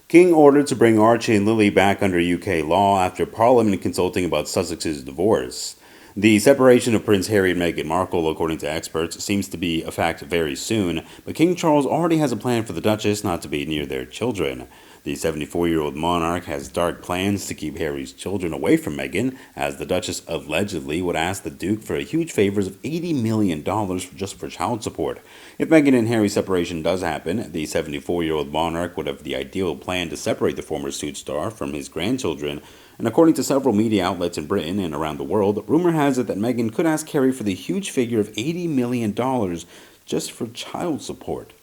King ordered to bring Archie and Lili back under UK law after Parliament consulting about Sussexes' divorce. The separation of Prince Harry and Meghan Markle, according to experts, seems to be a fact very soon, but King Charles already has a plan for the Duchess not to be near their children. The 74-year-old monarch has dark plans to keep Harry's children away from Meghan, as the Duchess allegedly would ask the Duke for huge favors of $80 million just for child support. If Meghan and Harry's separation does happen, the 74-year-old monarch would have the ideal plan to separate the former suit star from his grandchildren, and according to several media outlets in Britain and around the world, rumor has it that Meghan could ask Harry for the huge figure of $80 million just for child support.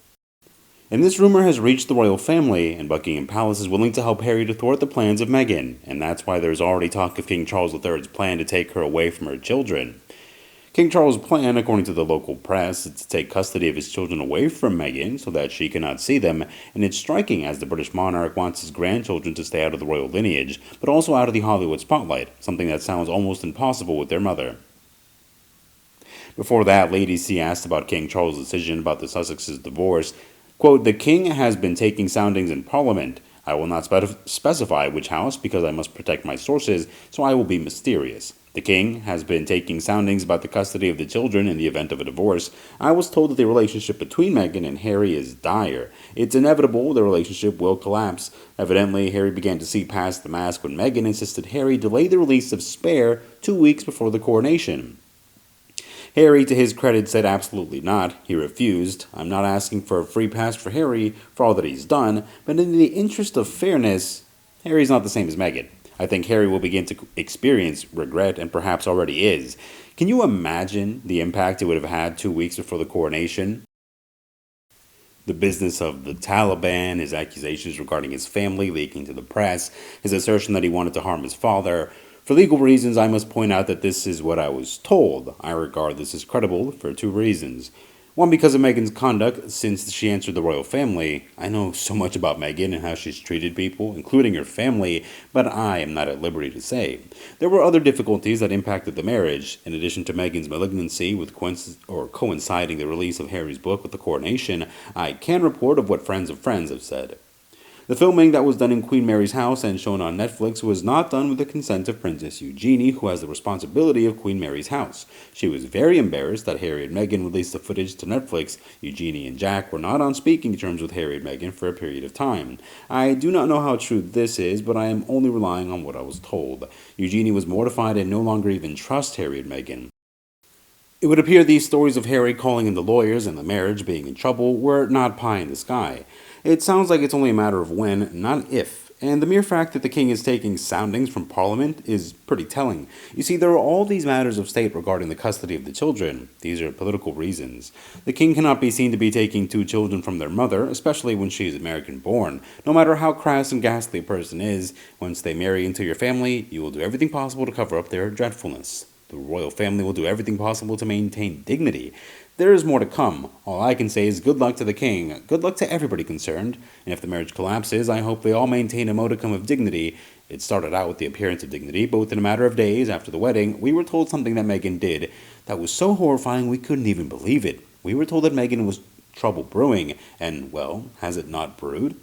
And this rumor has reached the royal family, and Buckingham Palace is willing to help Harry to thwart the plans of Meghan, and that's why there's already talk of King Charles III's plan to take her away from her children. King Charles' plan, according to the local press, is to take custody of his children away from Meghan so that she cannot see them, and it's striking as the British monarch wants his grandchildren to stay out of the royal lineage, but also out of the Hollywood spotlight, something that sounds almost impossible with their mother. Before that, Lady C asked about King Charles' decision about the Sussexes' divorce. Quote, "The king has been taking soundings in Parliament. I will not specify which house because I must protect my sources, so I will be mysterious. The king has been taking soundings about the custody of the children in the event of a divorce. I was told that the relationship between Meghan and Harry is dire. It's inevitable the relationship will collapse. Evidently, Harry began to see past the mask when Meghan insisted Harry delay the release of Spare 2 weeks before the coronation. Harry, to his credit, said absolutely not. He refused. I'm not asking for a free pass for Harry for all that he's done, but in the interest of fairness, Harry's not the same as Meghan. I think Harry will begin to experience regret and perhaps already is. Can you imagine the impact it would have had 2 weeks before the coronation? The business of the Taliban, his accusations regarding his family leaking to the press, his assertion that he wanted to harm his father. For legal reasons, I must point out that this is what I was told. I regard this as credible for 2 reasons. One, because of Meghan's conduct since she entered the royal family. I know so much about Meghan and how she's treated people, including her family, but I am not at liberty to say. There were other difficulties that impacted the marriage. In addition to Meghan's malignancy with coinciding the release of Harry's book with the coronation, I can report of what friends of friends have said. The filming that was done in Queen Mary's house and shown on Netflix was not done with the consent of Princess Eugenie, who has the responsibility of Queen Mary's house. She was very embarrassed that Harry and Meghan released the footage to Netflix. Eugenie and Jack were not on speaking terms with Harry and Meghan for a period of time. I do not know how true this is, but I am only relying on what I was told. Eugenie was mortified and no longer even trusts Harry and Meghan. It would appear these stories of Harry calling in the lawyers and the marriage being in trouble were not pie in the sky. It sounds like it's only a matter of when, not if, and the mere fact that the king is taking soundings from Parliament is pretty telling. You see, there are all these matters of state regarding the custody of the children. These are political reasons. The king cannot be seen to be taking 2 children from their mother, especially when she is American-born. No matter how crass and ghastly a person is, once they marry into your family, you will do everything possible to cover up their dreadfulness. The royal family will do everything possible to maintain dignity. There is more to come. All I can say is good luck to the king, good luck to everybody concerned, and if the marriage collapses, I hope they all maintain a modicum of dignity. It started out with the appearance of dignity, but within a matter of days after the wedding, we were told something that Meghan did that was so horrifying we couldn't even believe it. We were told that Meghan was trouble brewing, and, well, has it not brewed?